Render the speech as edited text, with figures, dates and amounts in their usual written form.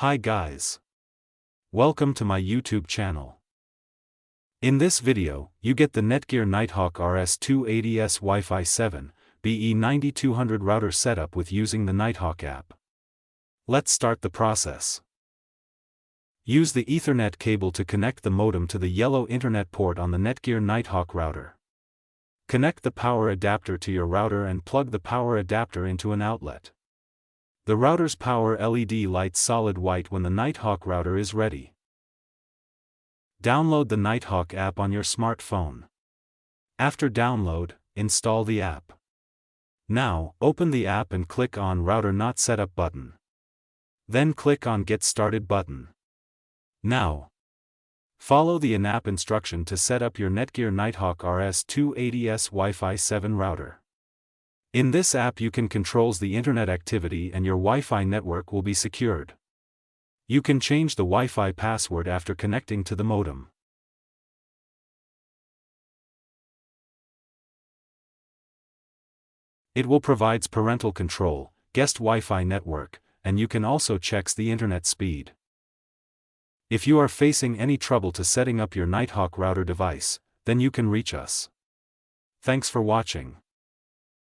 Hi guys. Welcome to my YouTube channel. In this video, you get the NETGEAR Nighthawk RS280S Wi-Fi 7, BE9200 router setup with using the Nighthawk app. Let's start the process. Use the Ethernet cable to connect the modem to the yellow Internet port on the NETGEAR Nighthawk router. Connect the power adapter to your router and plug the power adapter into an outlet. The router's power LED lights solid white when the Nighthawk router is ready. Download the Nighthawk app on your smartphone. After download, install the app. Now, open the app and click on Router Not Setup button. Then click on Get Started button. Now, follow the in-app instruction to set up your NETGEAR Nighthawk RS280S Wi-Fi 7 router. In this app you can control the internet activity and your Wi-Fi network will be secured. You can change the Wi-Fi password after connecting to the modem. It will provide parental control, guest Wi-Fi network, and you can also check the internet speed. If you are facing any trouble to setting up your Nighthawk router device, then you can reach us. Thanks for watching.